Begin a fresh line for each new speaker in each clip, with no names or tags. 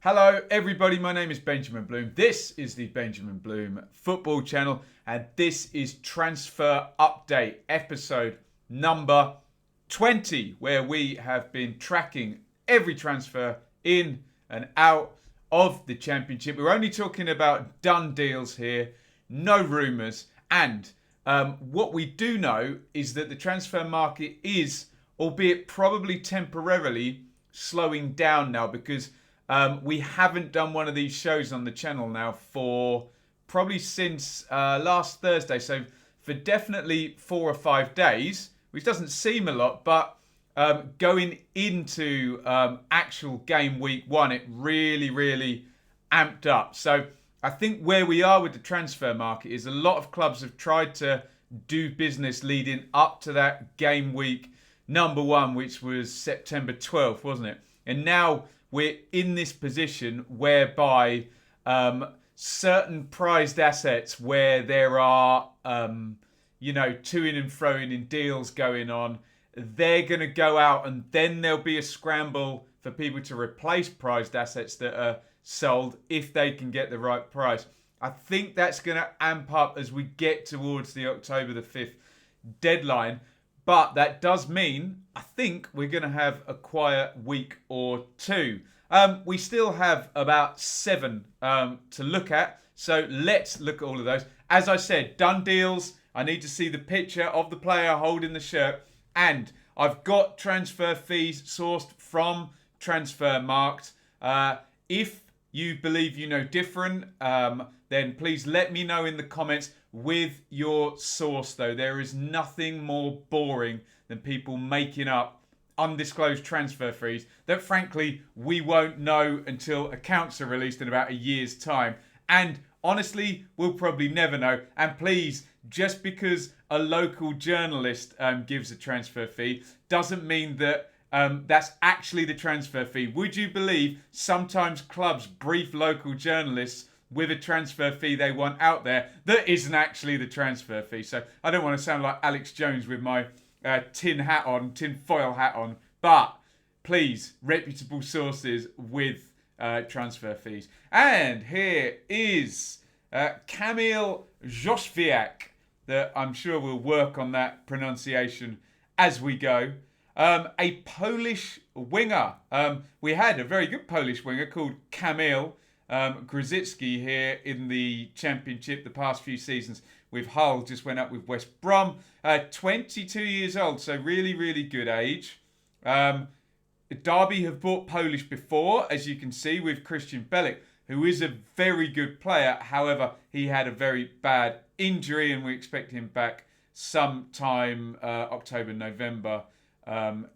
Hello everybody, my name is Benjamin Bloom. This is the Benjamin Bloom Football Channel and this is Transfer Update episode number 20, where we have been tracking every transfer in and out of the Championship. We're only talking about done deals here, no rumours, and what we do know is that the transfer market is, albeit probably temporarily, slowing down now because we haven't done one of these shows on the channel now for probably since last Thursday. So for definitely 4 or 5 days, which doesn't seem a lot, but going into actual game week 1, it really amped up. So I think where we are with the transfer market is a lot of clubs have tried to do business leading up to that game week number 1, which was September 12th, wasn't it? And now we're in this position whereby certain prized assets where there are, to-in and fro-in in deals going on, they're going to go out and then there'll be a scramble for people to replace prized assets that are sold if they can get the right price. I think that's going to amp up as we get towards the October the 5th deadline. But that does mean, I think, we're going to have a quiet week or 2. We still have about 7 to look at. So let's look at all of those. As I said, done deals. I need to see the picture of the player holding the shirt. And I've got transfer fees sourced from Transfermarkt. If you believe you know different, then please let me know in the comments with your source, though. There is nothing more boring than people making up undisclosed transfer fees that, frankly, we won't know until accounts are released in about a year's time. And honestly, we'll probably never know. And please, just because a local journalist gives a transfer fee doesn't mean that that's actually the transfer fee. Would you believe sometimes clubs brief local journalists with a transfer fee they want out there that isn't actually the transfer fee? So I don't want to sound like Alex Jones with my tin foil hat on, but please, reputable sources with transfer fees. And here is Kamil Jozwiak, that I'm sure we'll work on that pronunciation as we go. A Polish winger. We had a very good Polish winger called Kamil Grzycki here in the Championship the past few seasons with Hull. Just went up with West Brom. 22 years old, so really good age. Derby have bought Polish before, as you can see, with Christian Bielik, who is a very good player. However, he had a very bad injury and we expect him back sometime October, November.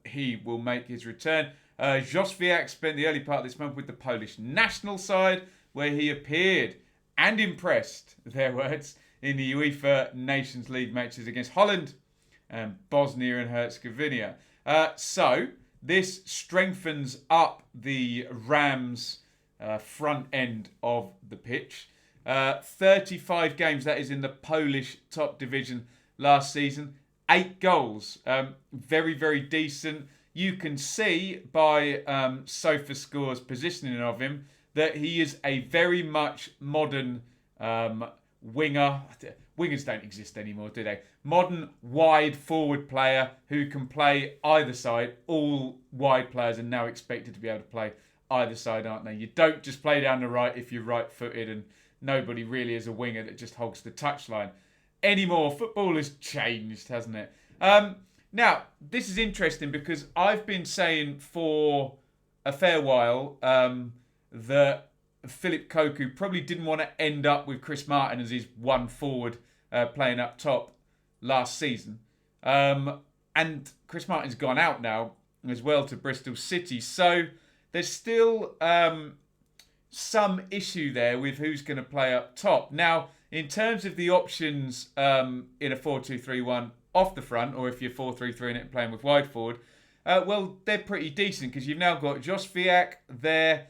He will make his return. Jozwiak spent the early part of this month with the Polish national side, where he appeared and impressed, their words, in the UEFA Nations League matches against Holland and Bosnia and Herzegovina. So this strengthens up the Rams' front end of the pitch. 35 games, that is in the Polish top division last season. 8 goals. Very decent. You can see by SofaScore's positioning of him that he is a very much modern winger. Wingers don't exist anymore, do they? Modern wide forward player who can play either side. All wide players are now expected to be able to play either side, aren't they? You don't just play down the right if you're right-footed, and nobody really is a winger that just hogs the touchline anymore. Football has changed, hasn't it? Now, this is interesting because I've been saying for a fair while that Philip Cocu probably didn't want to end up with Chris Martin as his one forward playing up top last season. And Chris Martin's gone out now as well to Bristol City. So there's still some issue there with who's going to play up top. Now, in terms of the options in a 4-2-3-1 off the front, or if you're 4-3-3 in it and playing with wide forward, well, they're pretty decent because you've now got Jozwiak there,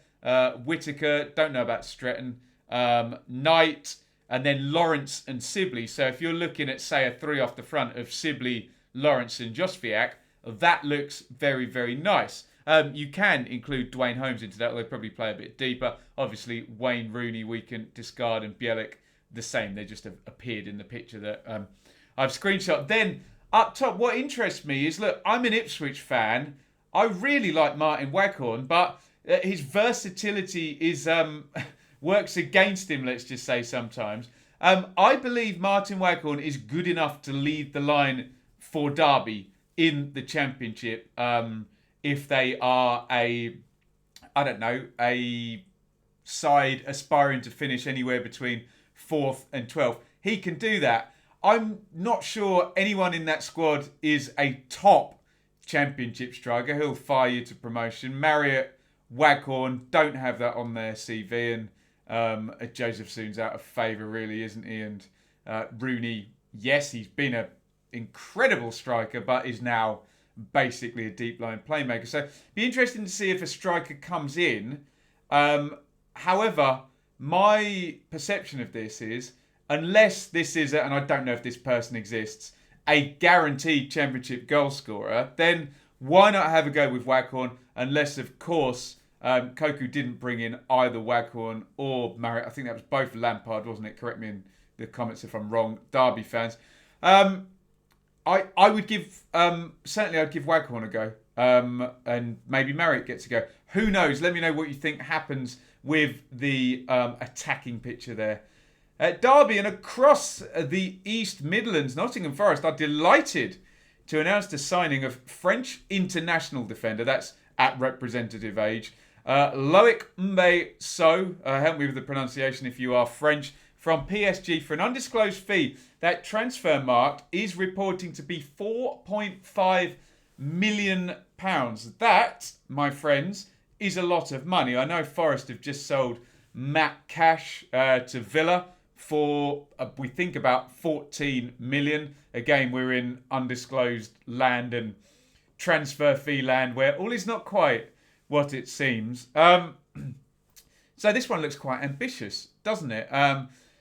Whittaker, don't know about Stretton, Knight, and then Lawrence and Sibley. So if you're looking at, say, a 3 off the front of Sibley, Lawrence and Jozwiak, that looks very nice. You can include Dwayne Holmes into that. They'll probably play a bit deeper. Obviously, Wayne Rooney we can discard, and Bielik the same. They just have appeared in the picture that I've screenshot. Then up top, what interests me is, look, I'm an Ipswich fan. I really like Martin Waghorn, but his versatility is works against him, let's just say sometimes. I believe Martin Waghorn is good enough to lead the line for Derby in the Championship if they are a side aspiring to finish anywhere between 4th and 12th. He can do that. I'm not sure anyone in that squad is a top Championship striker. He'll fire you to promotion. Marriott, Waghorn don't have that on their CV, and Joseph Soon's out of favour, really, isn't he? And Rooney, yes, he's been an incredible striker, but is now basically a deep line playmaker. So be interesting to see if a striker comes in. However, my perception of this is, unless this is, and I don't know if this person exists, a guaranteed Championship goal scorer, then why not have a go with Waghorn? Unless, of course, Koku didn't bring in either Waghorn or Marriott. I think that was both Lampard, wasn't it? Correct me in the comments if I'm wrong, Derby fans. I would give, certainly I'd give Waghorn a go. And maybe Marriott gets a go. Who knows? Let me know what you think happens with the attacking picture there. At Derby and across the East Midlands, Nottingham Forest are delighted to announce the signing of French international defender, that's at representative age, Loic Mbe Soh, help me with the pronunciation if you are French, from PSG for an undisclosed fee. That transfer mark is reporting to be £4.5 million. That, my friends, is a lot of money. I know Forest have just sold Matt Cash to Villa for, we think, about 14 million. Again, we're in undisclosed land and transfer fee land where all is not quite what it seems. So this one looks quite ambitious, doesn't it?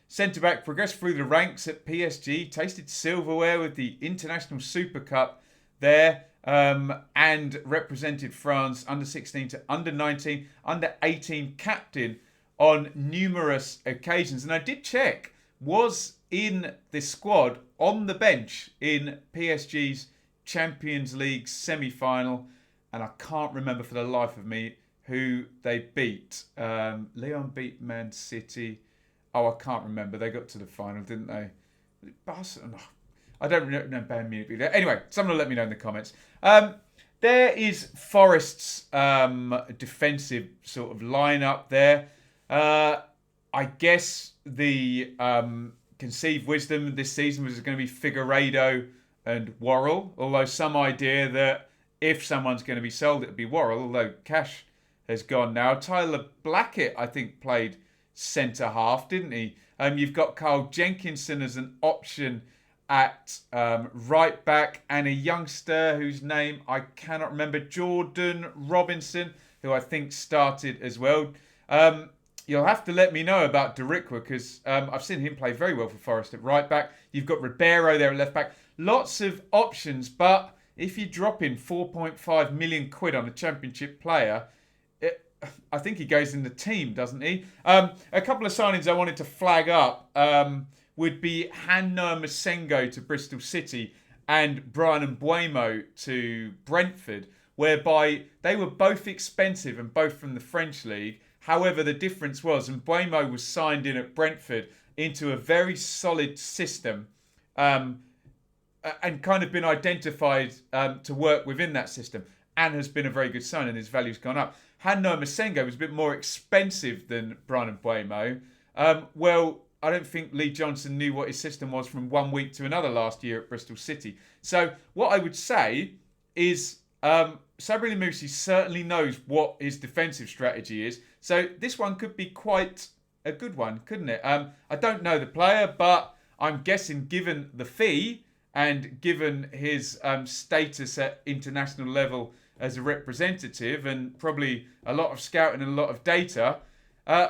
Centre-back progressed through the ranks at PSG, tasted silverware with the International Super Cup there, and represented France under 16 to under 19, under 18 captain on numerous occasions. And I did check, was in the squad on the bench in PSG's Champions League semi-final, and I can't remember for the life of me who they beat. Lyon beat Man City. Oh, I can't remember. They got to the final, didn't they? Barcelona? I don't know Bayern Munich. Anyway, someone will let me know in the comments. There is Forest's defensive sort of lineup there. I guess the conceived wisdom this season was going to be Figueiredo and Worrell, although some idea that if someone's going to be sold, it would be Worrell, although Cash has gone now. Tyler Blackett, I think, played centre-half, didn't he? You've got Carl Jenkinson as an option at right-back, and a youngster whose name I cannot remember, Jordan Robinson, who I think started as well. You'll have to let me know about Derikwa, because I've seen him play very well for Forest at right-back. You've got Ribeiro there at left-back. Lots of options, but if you drop in 4.5 million quid on a Championship player, I think he goes in the team, doesn't he? A couple of signings I wanted to flag up would be Hanno Masengo to Bristol City and Brian Mbuemo to Brentford, whereby they were both expensive and both from the French League. However, the difference was Mbuemo was signed in at Brentford into a very solid system and kind of been identified to work within that system, and has been a very good sign, and his value's gone up. Hanno Masengo was a bit more expensive than Brian Mbuemo. Well, I don't think Lee Johnson knew what his system was from 1 week to another last year at Bristol City. So what I would say is Sabri Lamouchi certainly knows what his defensive strategy is. So this one could be quite a good one, couldn't it? I don't know the player, but I'm guessing given the fee and given his status at international level as a representative and probably a lot of scouting and a lot of data,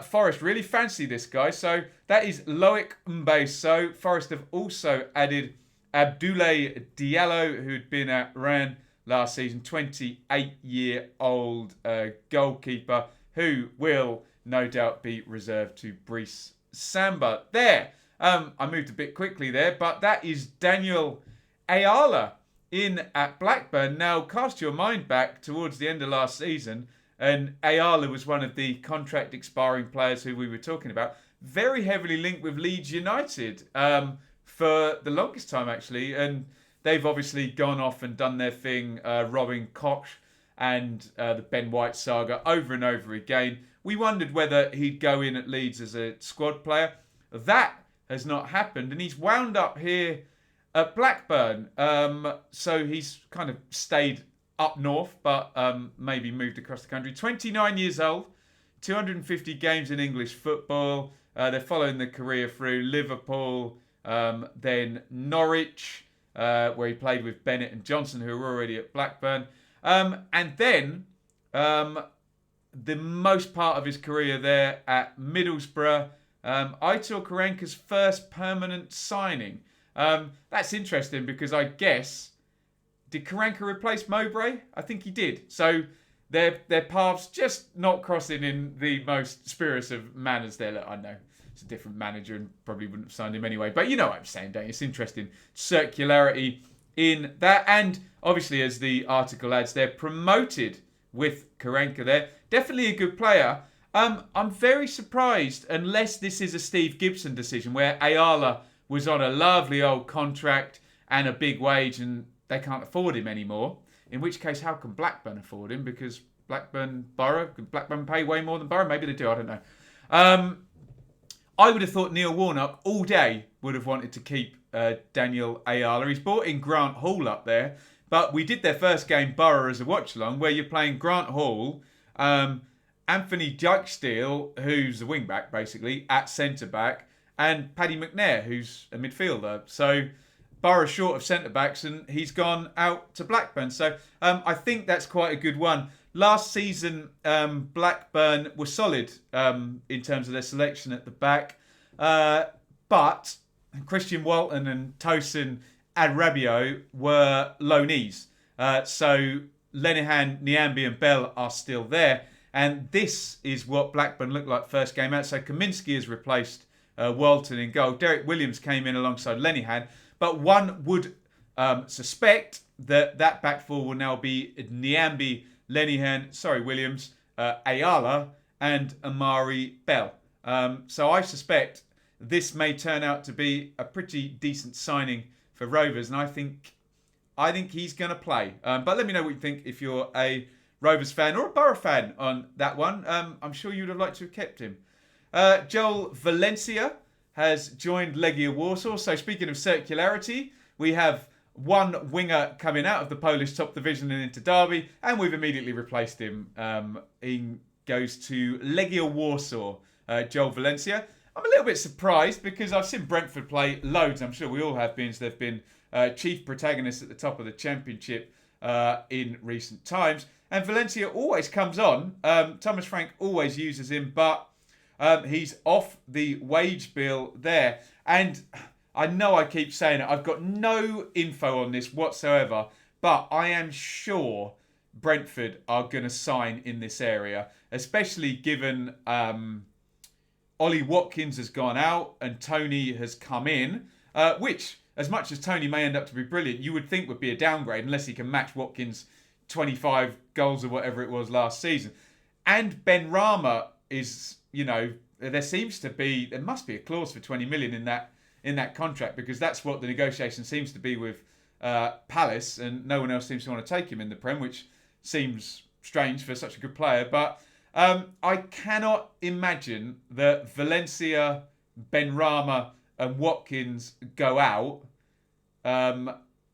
Forest really fancy this guy. So that is Loic Mbe Soh. Forest have also added Abdoulaye Diallo, who'd been at Rennes last season. 28-year-old goalkeeper who will no doubt be reserved to Brice Samba. There, I moved a bit quickly there, but that is Daniel Ayala in at Blackburn. Now, cast your mind back towards the end of last season, and Ayala was one of the contract expiring players who we were talking about. Very heavily linked with Leeds United for the longest time, actually. And they've obviously gone off and done their thing, robbing Koch and the Ben White saga over and over again. We wondered whether he'd go in at Leeds as a squad player. That has not happened, and he's wound up here at Blackburn. So he's kind of stayed up north, but maybe moved across the country. 29 years old, 250 games in English football. They're following the career through Liverpool, then Norwich, where he played with Bennett and Johnson, who were already at Blackburn. And then the most part of his career there at Middlesbrough. Aitor Karanka's first permanent signing. That's interesting because I guess, did Karanka replace Mowbray? I think he did. So their paths just not crossing in the most spurious of manners there. Look, I know it's a different manager and probably wouldn't have signed him anyway. But you know what I'm saying, don't you? It's interesting. Circularity in that. And obviously, as the article adds, they're promoted with Karanka there. Definitely a good player. I'm very surprised, unless this is a Steve Gibson decision, where Ayala was on a lovely old contract and a big wage and they can't afford him anymore. In which case, how can Blackburn afford him? Because Blackburn pay way more than Borough? Maybe they do, I don't know. I would have thought Neil Warnock all day would have wanted to keep Daniel Ayala. He's brought in Grant Hall up there. But we did their first game, Borough, as a watch-along, where you're playing Grant Hall, Anthony Dykesteel, who's the wing-back, basically, at centre-back, and Paddy McNair, who's a midfielder. So Borough short of centre-backs, and he's gone out to Blackburn. So I think that's quite a good one. Last season, Blackburn were solid in terms of their selection at the back. But Christian Walton and Tosin Adrabio were loanees. So Lenihan, Nyambi and Bell are still there. And this is what Blackburn looked like first game out. So Kaminski has replaced Walton in goal. Derek Williams came in alongside Lenihan. But one would suspect that back four will now be Nyambi, Williams, Ayala and Amari Bell. So I suspect this may turn out to be a pretty decent signing for Rovers, and I think he's going to play. But let me know what you think if you're a Rovers fan or a Borough fan on that one. I'm sure you would have liked to have kept him. Joel Valencia has joined Legia Warsaw. So speaking of circularity, we have one winger coming out of the Polish top division and into Derby, and we've immediately replaced him. He goes to Legia Warsaw, Joel Valencia. I'm a little bit surprised because I've seen Brentford play loads. I'm sure we all have been. So they've been chief protagonists at the top of the Championship in recent times. And Valencia always comes on. Thomas Frank always uses him, but he's off the wage bill there. And I know I keep saying it. I've got no info on this whatsoever, but I am sure Brentford are going to sign in this area, especially given Ollie Watkins has gone out and Tony has come in, which, as much as Tony may end up to be brilliant, you would think would be a downgrade unless he can match Watkins' 25 goals or whatever it was last season. And Ben Rama is, there must be a clause for 20 million in that contract, because that's what the negotiation seems to be with Palace, and no one else seems to want to take him in the Prem, which seems strange for such a good player. But I cannot imagine that Valencia, Benrahma and Watkins go out,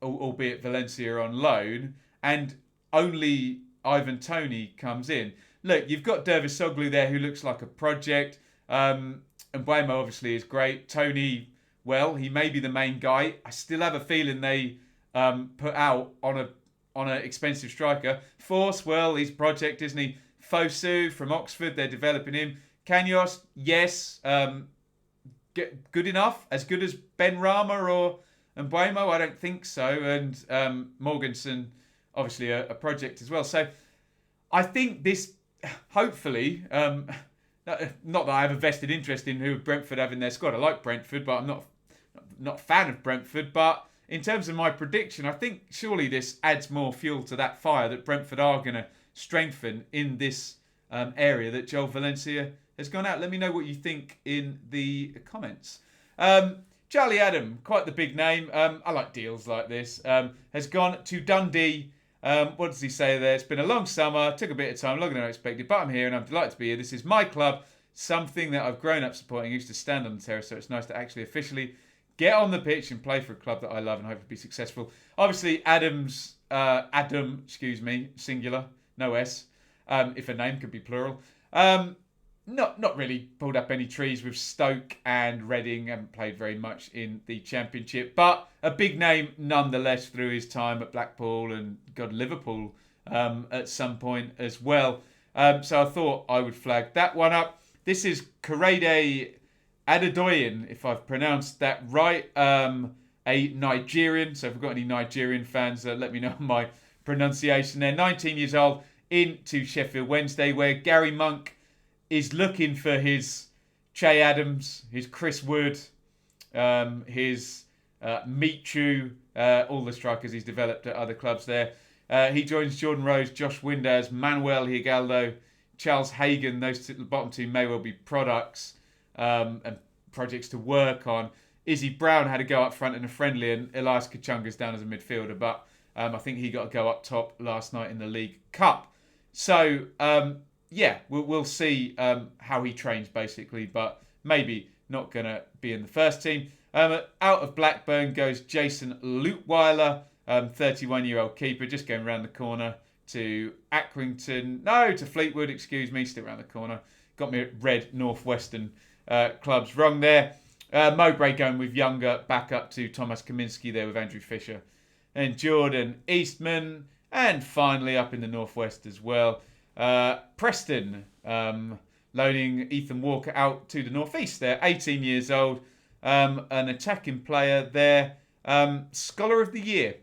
albeit Valencia on loan, and only Ivan Toney comes in. Look, you've got Dervisoglu there, who looks like a project. And Buemo obviously is great. Toney, well, he may be the main guy. I still have a feeling they put out on an expensive striker. Force, well, he's project, isn't he? Fosu from Oxford, they're developing him. Kanyos, yes. Good enough? As good as Ben Rama or Mbuemo? I don't think so. And Morganson, obviously a project as well. So I think this, hopefully, not that I have a vested interest in who Brentford have in their squad. I like Brentford, but I'm not a fan of Brentford. But in terms of my prediction, I think surely this adds more fuel to that fire that Brentford are going to strengthen in this area that Joel Valencia has gone out. Let me know what you think in the comments. Charlie Adam, quite the big name. I like deals like this. Has gone to Dundee. What does he say there? It's been a long summer, took a bit of time, longer than I expected, but I'm here and I'm delighted to be here. This is my club, something that I've grown up supporting. I used to stand on the terrace, so it's nice to actually officially get on the pitch and play for a club that I love and hope to be successful. Obviously, Adam, singular, no S, if a name could be plural. Not really pulled up any trees with Stoke and Reading. Haven't played very much in the Championship, but a big name nonetheless through his time at Blackpool and Liverpool at some point as well. So I thought I would flag that one up. This is Korede Adedoyin, if I've pronounced that right. A Nigerian. So if we've got any Nigerian fans, let me know my pronunciation there. 19 years old, into Sheffield Wednesday, where Gary Monk is looking for his Che Adams, his Chris Wood, his Michu, all the strikers he's developed at other clubs there. He joins Jordan Rose, Josh Winders, Manuel Higaldo, Charles Hagan. Those bottom two may well be products and projects to work on. Izzy Brown had a go up front in a friendly, and Elias Kachunga's down as a midfielder, but I think he got a go up top last night in the League Cup. So, we'll see how he trains, basically, but maybe not going to be in the first team. Out of Blackburn goes Jason Lutweiler, 31-year-old keeper, just going around the corner to Fleetwood, still around the corner. Got me at red Northwestern clubs wrong there. Mowbray going with younger, back up to Thomas Kaminski there with Andrew Fisher. And Jordan Eastman, and finally up in the Northwest as well, Preston, loaning Ethan Walker out to the Northeast there, 18 years old, an attacking player there, Scholar of the Year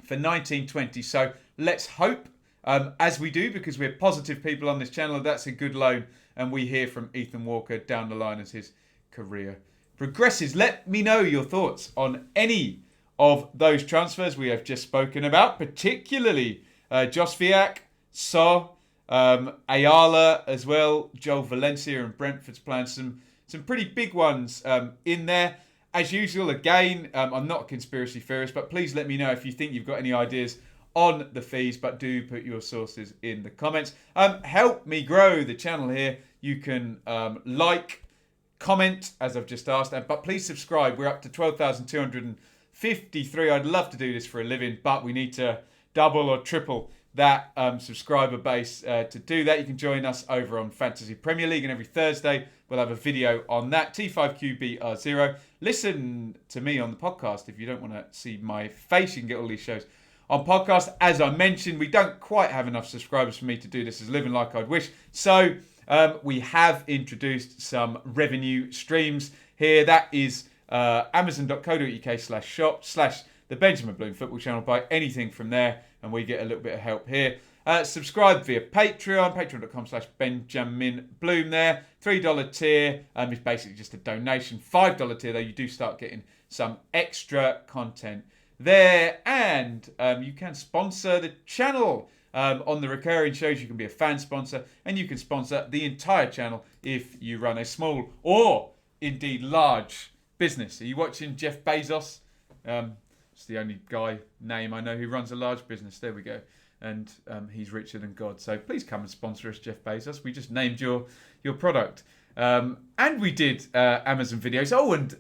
for 1920. So let's hope, as we do, because we're positive people on this channel, that's a good loan, and we hear from Ethan Walker down the line as his career progresses. Let me know your thoughts on any of those transfers we have just spoken about, particularly Josh Viak, Soh, Ayala as well, Joel Valencia and Brentford's playing some pretty big ones in there. As usual, again, I'm not a conspiracy theorist, but please let me know if you think you've got any ideas on the fees, but do put your sources in the comments. Help me grow the channel here. You can like, comment, as I've just asked, but please subscribe. We're up to 12,253. I'd love to do this for a living, but we need to double or triple that subscriber base to do that. You can join us over on Fantasy Premier League, and every Thursday we'll have a video on that. T5QBR0. Listen to me on the podcast. If you don't want to see my face, you can get all these shows on podcast. As I mentioned, we don't quite have enough subscribers for me to do this as living like I'd wish. So we have introduced some revenue streams here. That is amazon.co.uk/shop/the Benjamin Bloom Football Channel. Buy anything from there, and we get a little bit of help here. Subscribe via Patreon, patreon.com/Benjamin Bloom there. $3 tier is basically just a donation. $5 tier, though, you do start getting some extra content there. And you can sponsor the channel. On the recurring shows, you can be a fan sponsor, and you can sponsor the entire channel if you run a small or indeed large business. Are you watching Jeff Bezos? It's the only guy name I know who runs a large business. There we go. And he's richer than God. So please come and sponsor us, Jeff Bezos. We just named your product. And we did Amazon videos. Oh, and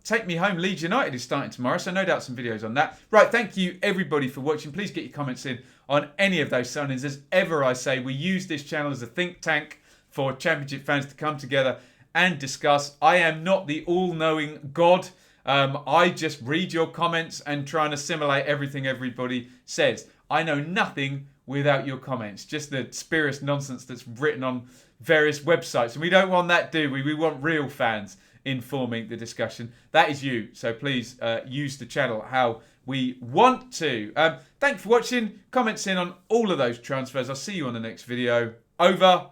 Take Me Home Leeds United is starting tomorrow, so no doubt some videos on that. Right, thank you everybody for watching. Please get your comments in on any of those signings. As ever I say, we use this channel as a think tank for Championship fans to come together and discuss. I am not the all-knowing God. I just read your comments and try and assimilate everything everybody says. I know nothing without your comments, just the spurious nonsense that's written on various websites. And we don't want that, do we? We want real fans informing the discussion. That is you. So please use the channel how we want to. Thanks for watching. Comments in on all of those transfers. I'll see you on the next video. Over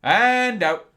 and out.